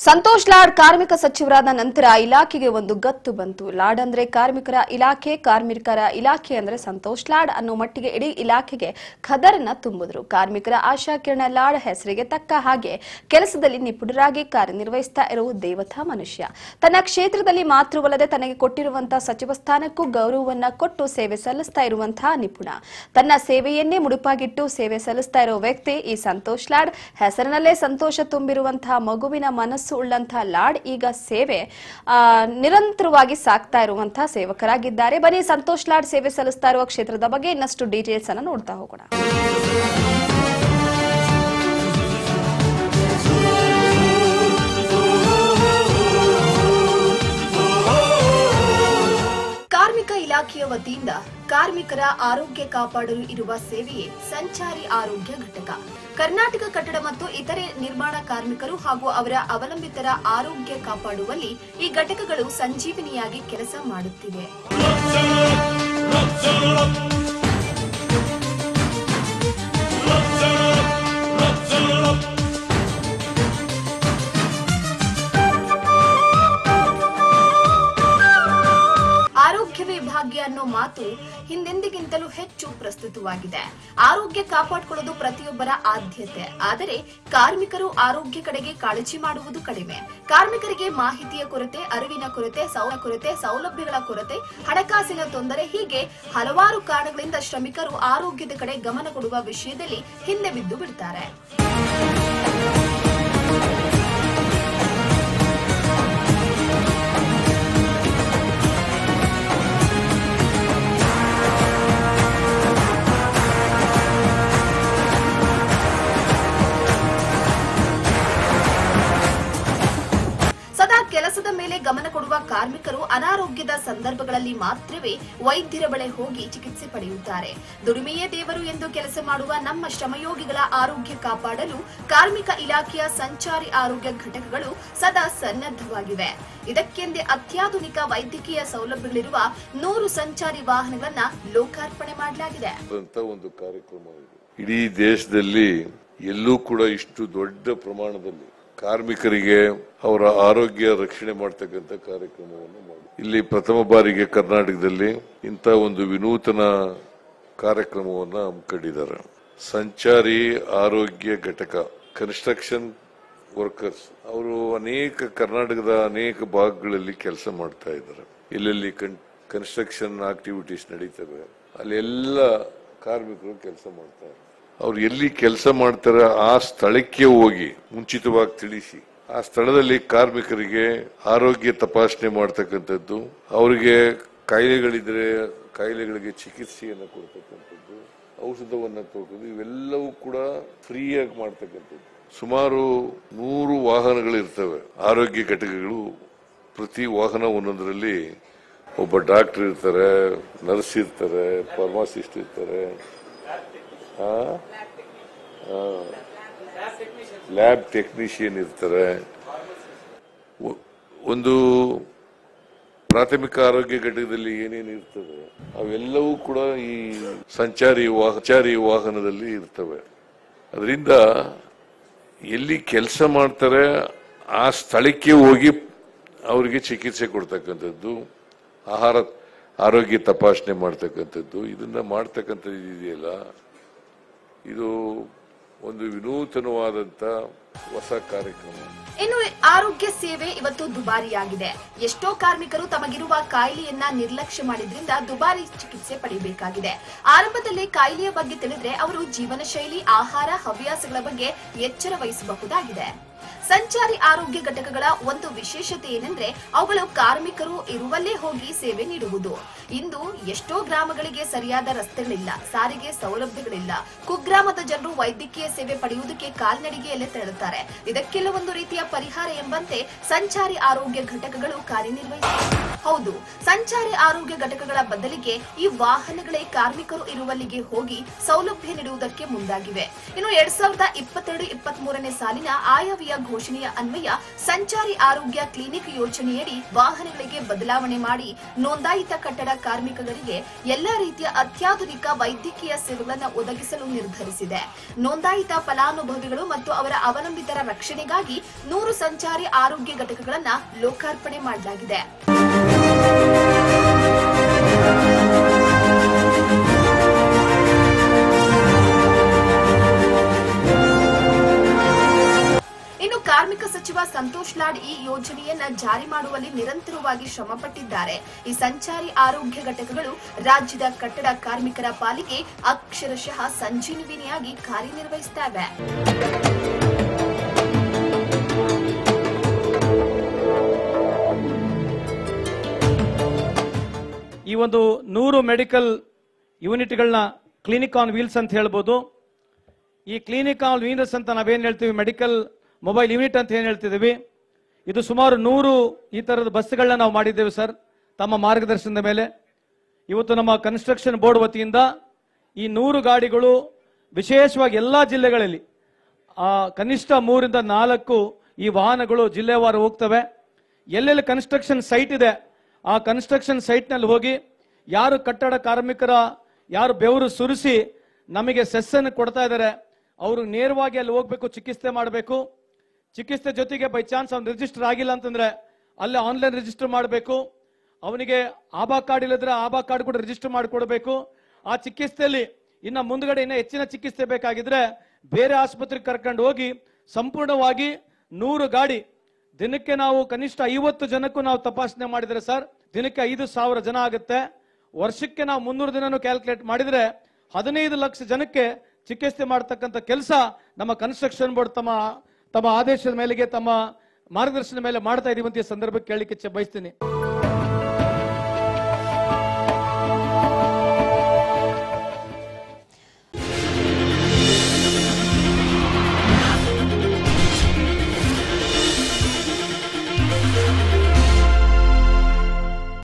ಸಂತೋಷ್ ಲಾಡ್ ಕಾರ್ಮಿಕ ಸಚಿವರಾದ ನಂತರ ಇಲಾಖೆಗೆ ಒಂದು ಗತ್ತು ಬಂತು. ಲಾಡ್ ಅಂದ್ರೆ ಕಾರ್ಮಿಕರ ಇಲಾಖೆ ಅಂದ್ರೆ ಸಂತೋಷ್ ಲಾಡ್ ಅನ್ನೋ ಮಟ್ಟಿಗೆ ಇಡೀ ಇಲಾಖೆಗೆ ಖದರನ್ನ ತುಂಬಿದ್ರು. ಕಾರ್ಮಿಕರ ಆಶಾಕಿರಣ ಲಾಡ್ ಹೆಸರಿಗೆ ತಕ್ಕ ಹಾಗೆ ಕೆಲಸದಲ್ಲಿ ನಿಪುಣರಾಗಿ ಕಾರ್ಯನಿರ್ವಹಿಸ್ತಾ ಇರುವ ದೇವತಾ ಮನುಷ್ಯ. ತನ್ನ ಕ್ಷೇತ್ರದಲ್ಲಿ ಮಾತ್ರವಲ್ಲದೆ ತನಗೆ ಕೊಟ್ಟಿರುವಂತಹ ಸಚಿವ ಸ್ಥಾನಕ್ಕೂ ಗೌರವವನ್ನ ಕೊಟ್ಟು ಸೇವೆ ಸಲ್ಲಿಸ್ತಾ ಇರುವಂತಹ ನಿಪುಣ. ತನ್ನ ಸೇವೆಯನ್ನೇ ಮುಡುಪಾಗಿಟ್ಟು ಸೇವೆ ಸಲ್ಲಿಸ್ತಾ ಇರೋ ವ್ಯಕ್ತಿ ಈ ಸಂತೋಷ್ ಲಾಡ್. ಹೆಸರಿನಲ್ಲೇ ಸಂತೋಷ ತುಂಬಿರುವಂತಹ ಮಗುವಿನ ಮನಸ್ಸು ಉಳ್ಳಂತಹ ಲಾಡ್ ಈಗ ಸೇವೆ ನಿರಂತರವಾಗಿ ಸಾಕ್ತಾ ಇರುವಂತಹ ಸೇವಕರಾಗಿದ್ದಾರೆ. ಬನ್ನಿ ಸಂತೋಷ್ ಲಾಡ್ ಸೇವೆ ಸಲ್ಲಿಸ್ತಾ ಇರುವ ಕ್ಷೇತ್ರದ ಬಗ್ಗೆ ಇನ್ನಷ್ಟು ಡೀಟೇಲ್ಸ್ ಅನ್ನು ನೋಡ್ತಾ ಹೋಗೋಣ. ಕಾರ್ಮಿಕ ಇಲಾಖೆಯ ವತಿಯಿಂದ ಕಾರ್ಮಿಕರ ಆರೋಗ್ಯ ಕಾಪಾಡಲು ಇರುವ ಸೇವೆಯೇ ಸಂಚಾರಿ ಆರೋಗ್ಯ ಘಟಕ. ಕರ್ನಾಟಕ ಕಟ್ಟಡ ಮತ್ತು ಇತರೆ ನಿರ್ಮಾಣ ಕಾರ್ಮಿಕರು ಹಾಗೂ ಅವರ ಅವಲಂಬಿತರ ಆರೋಗ್ಯ ಕಾಪಾಡುವಲ್ಲಿ ಈ ಘಟಕಗಳು ಸಂಜೀವಿನಿಯಾಗಿ ಕೆಲಸ ಮಾಡುತ್ತಿವೆ. ಆರೋಗ್ಯವೇ ಭಾಗ್ಯ ಅನ್ನೋ ಮಾತು ಹಿಂದೆಂದಿಗಿಂತಲೂ ಹೆಚ್ಚು ಪ್ರಸ್ತುತವಾಗಿದೆ. ಆರೋಗ್ಯ ಕಾಪಾಡಿಕೊಳ್ಳೋದು ಪ್ರತಿಯೊಬ್ಬರ ಆದ್ಯತೆ. ಆದರೆ ಕಾರ್ಮಿಕರು ಆರೋಗ್ಯ ಕಡೆಗೆ ಕಾಳಜಿ ಮಾಡುವುದು ಕಡಿಮೆ. ಕಾರ್ಮಿಕರಿಗೆ ಮಾಹಿತಿಯ ಕೊರತೆ, ಅರಿವಿನ ಕೊರತೆ, ಸೌಲಭ್ಯಗಳ ಕೊರತೆ, ಹಣಕಾಸಿನ ತೊಂದರೆ ಹೀಗೆ ಹಲವಾರು ಕಾರಣಗಳಿಂದ ಶ್ರಮಿಕರು ಆರೋಗ್ಯದ ಕಡೆ ಗಮನ ಕೊಡುವ ವಿಷಯದಲ್ಲಿ ಹಿಂದೆ ಬಿದ್ದು ಬಿಡ್ತಾರೆ. ಕೆಲಸದ ಮೇಲೆ ಗಮನ ಕೊಡುವ ಕಾರ್ಮಿಕರು ಅನಾರೋಗ್ಯದ ಸಂದರ್ಭಗಳಲ್ಲಿ ಮಾತ್ರವೇ ವೈದ್ಯರ ಬಳಿ ಹೋಗಿ ಚಿಕಿತ್ಸೆ ಪಡೆಯುತ್ತಾರೆ. ದುಡಿಮೆಯೇ ದೇವರು ಎಂದು ಕೆಲಸ ಮಾಡುವ ನಮ್ಮ ಶ್ರಮಯೋಗಿಗಳ ಆರೋಗ್ಯ ಕಾಪಾಡಲು ಕಾರ್ಮಿಕ ಇಲಾಖೆಯ ಸಂಚಾರಿ ಆರೋಗ್ಯ ಘಟಕಗಳು ಸದಾ ಸನ್ನದ್ಧವಾಗಿವೆ. ಇದಕ್ಕೆಂದೇ ಅತ್ಯಾಧುನಿಕ ವೈದ್ಯಕೀಯ ಸೌಲಭ್ಯಗಳಿರುವ 100 ಸಂಚಾರಿ ವಾಹನಗಳನ್ನ ಲೋಕಾರ್ಪಣೆ ಮಾಡಲಾಗಿದೆ. ಒಂದು ಕಾರ್ಯಕ್ರಮ ಇಡೀ ದೇಶದಲ್ಲಿ ಎಲ್ಲೂ ಕೂಡ ಇಷ್ಟು ದೊಡ್ಡ ಪ್ರಮಾಣದಲ್ಲಿ ಕಾರ್ಮಿಕರಿಗೆ ಅವರ ಆರೋಗ್ಯ ರಕ್ಷಣೆ ಮಾಡತಕ್ಕಂಥ ಕಾರ್ಯಕ್ರಮವನ್ನು ಮಾಡಿ ಇಲ್ಲಿ ಪ್ರಥಮ ಬಾರಿಗೆ ಕರ್ನಾಟಕದಲ್ಲಿ ಇಂಥ ಒಂದು ವಿನೂತನ ಕಾರ್ಯಕ್ರಮವನ್ನು ಹಮ್ಮಿಕೊಂಡಿದ್ದಾರೆ. ಸಂಚಾರಿ ಆರೋಗ್ಯ ಘಟಕ ಕನ್ಸ್ಟ್ರಕ್ಷನ್ ವರ್ಕರ್ಸ್ ಅವರು ಕರ್ನಾಟಕದ ಅನೇಕ ಭಾಗಗಳಲ್ಲಿ ಕೆಲಸ ಮಾಡ್ತಾ ಇದ್ದಾರೆ. ಎಲ್ಲೆಲ್ಲಿ ಕನ್ಸ್ಟ್ರಕ್ಷನ್ ಆಕ್ಟಿವಿಟೀಸ್ ನಡೀತವೆ ಅಲ್ಲೆಲ್ಲ ಕಾರ್ಮಿಕರು ಕೆಲಸ ಮಾಡ್ತಾರೆ. ಅವ್ರು ಎಲ್ಲಿ ಕೆಲಸ ಮಾಡ್ತಾರೆ ಆ ಸ್ಥಳಕ್ಕೆ ಹೋಗಿ ಮುಂಚಿತವಾಗಿ ತಿಳಿಸಿ ಆ ಸ್ಥಳದಲ್ಲಿ ಕಾರ್ಮಿಕರಿಗೆ ಆರೋಗ್ಯ ತಪಾಸಣೆ ಮಾಡ್ತಕ್ಕಂಥದ್ದು, ಅವರಿಗೆ ಕಾಯಿಲೆಗಳಿದ್ರೆ ಕಾಯಿಲೆಗಳಿಗೆ ಚಿಕಿತ್ಸೆಯನ್ನು ಕೊಡ್ತಕ್ಕಂಥದ್ದು, ಔಷಧವನ್ನು ತಗೋದು, ಇವೆಲ್ಲವೂ ಕೂಡ ಫ್ರೀಯಾಗಿ ಮಾಡ್ತಕ್ಕಂಥದ್ದು. ಸುಮಾರು 100 ವಾಹನಗಳಿರ್ತವೆ ಆರೋಗ್ಯ ಘಟಕಗಳು. ಪ್ರತಿ ವಾಹನ ಒಂದೊಂದರಲ್ಲಿ ಒಬ್ಬ ಡಾಕ್ಟರ್ ಇರ್ತಾರೆ, ನರ್ಸ್ ಇರ್ತಾರೆ, ಫಾರ್ಮಾಸಿಸ್ಟ್ ಇರ್ತಾರೆ, ಲ್ಯಾಬ್ ಟೆಕ್ನಿಷಿಯನ್ ಇರ್ತಾರೆ. ಒಂದು ಪ್ರಾಥಮಿಕ ಆರೋಗ್ಯ ಘಟಕದಲ್ಲಿ ಏನೇನು ಇರ್ತದೆ ಅವೆಲ್ಲವೂ ಕೂಡ ಈ ಸಂಚಾರಿ ವಾಹನದಲ್ಲಿ ಇರ್ತವೆ. ಅದರಿಂದ ಎಲ್ಲಿ ಕೆಲಸ ಮಾಡ್ತಾರೆ ಆ ಸ್ಥಳಕ್ಕೆ ಹೋಗಿ ಅವರಿಗೆ ಚಿಕಿತ್ಸೆ ಕೊಡ್ತಕ್ಕಂಥದ್ದು, ಆರೋಗ್ಯ ತಪಾಸಣೆ ಮಾಡ್ತಕ್ಕಂಥದ್ದು, ಇದನ್ನ ಮಾಡ್ತಕ್ಕಂಥದ್ದು ಇದೆಯಲ್ಲ, ಇದು ಒಂದು ವಿನೂತನವಾದಂತ ಹೊಸ ಕಾರ್ಯಕ್ರಮ. ಇನ್ನು ಆರೋಗ್ಯ ಸೇವೆ ಇವತ್ತು ದುಬಾರಿಯಾಗಿದೆ. ಎಷ್ಟೋ ಕಾರ್ಮಿಕರು ತಮಗಿರುವ ಕಾಯಿಲೆಯನ್ನ ನಿರ್ಲಕ್ಷ್ಯ ಮಾಡಿದ್ರಿಂದ ದುಬಾರಿ ಚಿಕಿತ್ಸೆ ಪಡೆಯಬೇಕಾಗಿದೆ. ಆರಂಭದಲ್ಲಿ ಕಾಯಿಲೆಯ ಬಗ್ಗೆ ತಿಳಿದ್ರೆ ಅವರು ಜೀವನ ಶೈಲಿ, ಆಹಾರ, ಹವ್ಯಾಸಗಳ ಬಗ್ಗೆ ಎಚ್ಚರ ವಹಿಸಬಹುದಾಗಿದೆ. ಸಂಚಾರಿ ಆರೋಗ್ಯ ಘಟಕಗಳ ಒಂದು ವಿಶೇಷತೆ ಏನೆಂದ್ರೆ ಅವುಗಳು ಕಾರ್ಮಿಕರು ಇರುವಲ್ಲೇ ಹೋಗಿ ಸೇವೆ ನೀಡುವುದು. ಇಂದು ಎಷ್ಟೋ ಗ್ರಾಮಗಳಿಗೆ ಸರಿಯಾದ ರಸ್ತೆಗಳಿಲ್ಲ, ಸಾರಿಗೆ ಸೌಲಭ್ಯಗಳಿಲ್ಲ. ಕುಗ್ರಾಮದ ಜನರು ವೈದ್ಯಕೀಯ ಸೇವೆ ಪಡೆಯುವುದಕ್ಕೆ ಕಾಲ್ನಡಿಗೆಯಲ್ಲೇ ತೆರಳುತ್ತಾರೆ. ಇದಕ್ಕೆಲ್ಲ ಒಂದು ರೀತಿಯ ಪರಿಹಾರ ಎಂಬಂತೆ ಸಂಚಾರಿ ಆರೋಗ್ಯ ಘಟಕಗಳು ಕಾರ್ಯನಿರ್ವಹಿಸುತ್ತವೆ. ಹೌದು, ಸಂಚಾರಿ ಆರೋಗ್ಯ ಘಟಕಗಳ ಬದಲಿಗೆ ಈ ವಾಹನಗಳೇ ಕಾರ್ಮಿಕರು ಇರುವಲ್ಲಿಗೆ ಹೋಗಿ ಸೌಲಭ್ಯ ನೀಡುವುದಕ್ಕೆ ಮುಂದಾಗಿವೆ. ಇನ್ನು 2022-23 ಸಾಲಿನ ಆಯವ್ಯಯ ಯೋಜನೆಯ ಅನ್ವಯ ಸಂಚಾರಿ ಆರೋಗ್ಯ ಕ್ಲಿನಿಕ್ ಯೋಜನೆಯಡಿ ವಾಹನಗಳಿಗೆ ಬದಲಾವಣೆ ಮಾಡಿ ನೋಂದಾಯಿತ ಕಟ್ಟಡ ಕಾರ್ಮಿಕರಿಗೆ ಎಲ್ಲಾ ರೀತಿಯ ಅತ್ಯಾಧುನಿಕ ವೈದ್ಯಕೀಯ ಸೇವೆಗಳನ್ನು ಒದಗಿಸಲು ನಿರ್ಧರಿಸಿದೆ. ನೋಂದಾಯಿತ ಫಲಾನುಭವಿಗಳು ಮತ್ತು ಅವರ ಅವಲಂಬಿತರ ರಕ್ಷಣೆಗಾಗಿ 100 ಸಂಚಾರಿ ಆರೋಗ್ಯ ಘಟಕಗಳನ್ನು ಲೋಕಾರ್ಪಣೆ ಮಾಡಲಾಗಿದೆ. ಇನ್ನು ಕಾರ್ಮಿಕ ಸಚಿವ ಸಂತೋಷ್ ಲಾಡ್ ಈ ಯೋಜನೆಯನ್ನ ಜಾರಿ ಮಾಡುವಲ್ಲಿ ನಿರಂತರವಾಗಿ ಶ್ರಮಪಟ್ಟಿದ್ದಾರೆ. ಈ ಸಂಚಾರಿ ಆರೋಗ್ಯ ಘಟಕಗಳು ರಾಜ್ಯದ ಕಟ್ಟಡ ಕಾರ್ಮಿಕರ ಪಾಲಿಗೆ ಅಕ್ಷರಶಃ ಸಂಜೀವಿನಿಯಾಗಿ ಕಾರ್ಯನಿರ್ವಹಿಸುತ್ತವೆ. ಈ ಒಂದು 100 ಮೆಡಿಕಲ್ ಯೂನಿಟ್ಗಳನ್ನ ಕ್ಲಿನಿಕ್ ಆನ್ ವೀಲ್ಸ್ ಅಂತ ಹೇಳ್ಬೋದು. ಈ ಕ್ಲಿನಿಕ್ ಆನ್ ವೀಲ್ಸ್ ಅಂತ ನಾವೇನು ಹೇಳ್ತೀವಿ, ಮೆಡಿಕಲ್ ಮೊಬೈಲ್ ಯೂನಿಟ್ ಅಂತ ಏನು ಹೇಳ್ತಿದ್ದೀವಿ, ಇದು ಸುಮಾರು 100 ಈ ಥರದ ಬಸ್ಗಳನ್ನ ನಾವು ಮಾಡಿದ್ದೇವೆ ಸರ್, ತಮ್ಮ ಮಾರ್ಗದರ್ಶನದ ಮೇಲೆ. ಇವತ್ತು ನಮ್ಮ ಕನ್ಸ್ಟ್ರಕ್ಷನ್ ಬೋರ್ಡ್ ವತಿಯಿಂದ ಈ 100 ಗಾಡಿಗಳು ವಿಶೇಷವಾಗಿ ಎಲ್ಲ ಜಿಲ್ಲೆಗಳಲ್ಲಿ ಕನಿಷ್ಠ 3 ರಿಂದ 4 ಈ ವಾಹನಗಳು ಜಿಲ್ಲೆವಾರ ಹೋಗ್ತವೆ. ಎಲ್ಲೆಲ್ಲಿ ಕನ್ಸ್ಟ್ರಕ್ಷನ್ ಸೈಟ್ ಇದೆ ಆ ಕನ್ಸ್ಟ್ರಕ್ಷನ್ ಸೈಟ್ನಲ್ಲಿ ಹೋಗಿ ಯಾರು ಕಟ್ಟಡ ಕಾರ್ಮಿಕರ ಯಾರು ಬೆವರು ಸುರಿಸಿ ನಮಗೆ ಸೆಸ್ಸನ್ನು ಕೊಡ್ತಾ ಇದ್ದಾರೆ ಅವರು ನೇರವಾಗಿ ಅಲ್ಲಿ ಹೋಗ್ಬೇಕು, ಚಿಕಿತ್ಸೆ ಮಾಡಬೇಕು. ಚಿಕಿತ್ಸೆ ಜೊತೆಗೆ ಬೈ ಚಾನ್ಸ್ ಅವ್ನು ರಿಜಿಸ್ಟರ್ ಆಗಿಲ್ಲ ಅಂತಂದ್ರೆ ಅಲ್ಲೇ ಆನ್ಲೈನ್ ರಿಜಿಸ್ಟರ್ ಮಾಡಬೇಕು. ಅವನಿಗೆ ಆಭಾ ಕಾರ್ಡ್ ಇಲ್ಲದ್ರೆ ಆಭಾ ಕಾರ್ಡ್ ಕೂಡ ರಿಜಿಸ್ಟರ್ ಮಾಡಿಕೊಡ್ಬೇಕು. ಆ ಚಿಕಿತ್ಸೆಯಲ್ಲಿ ಇನ್ನು ಮುಂದ್ಗಡೆ ಇನ್ನೂ ಹೆಚ್ಚಿನ ಚಿಕಿತ್ಸೆ ಬೇಕಾಗಿದ್ರೆ ಬೇರೆ ಆಸ್ಪತ್ರೆಗೆ ಕರ್ಕೊಂಡು ಹೋಗಿ ಸಂಪೂರ್ಣವಾಗಿ 100 ಗಾಡಿ ದಿನಕ್ಕೆ ನಾವು ಕನಿಷ್ಠ 50 ಜನಕ್ಕೂ ನಾವು ತಪಾಸಣೆ ಮಾಡಿದ್ರೆ ಸರ್ ದಿನಕ್ಕೆ 5,000 ಜನ ಆಗುತ್ತೆ. ವರ್ಷಕ್ಕೆ ನಾವು 300 ದಿನನೂ ಕ್ಯಾಲ್ಕುಲೇಟ್ ಮಾಡಿದ್ರೆ 15 ಲಕ್ಷ ಜನಕ್ಕೆ ಚಿಕಿತ್ಸೆ ಮಾಡತಕ್ಕಂಥ ಕೆಲಸ ನಮ್ಮ ಕನ್ಸ್ಟ್ರಕ್ಷನ್ ಬೋರ್ಡ್ ತಮ್ಮ ಆದೇಶದ ಮೇಲೆಗೆ ತಮ್ಮ ಮಾರ್ಗದರ್ಶನದ ಮೇಲೆ ಮಾಡ್ತಾ ಇದೀವಿ ಅಂತ ಈ ಸಂದರ್ಭಕ್ಕೆ ಕೇಳಲಿಕ್ಕೆ ಬಯಸ್ತೀನಿ.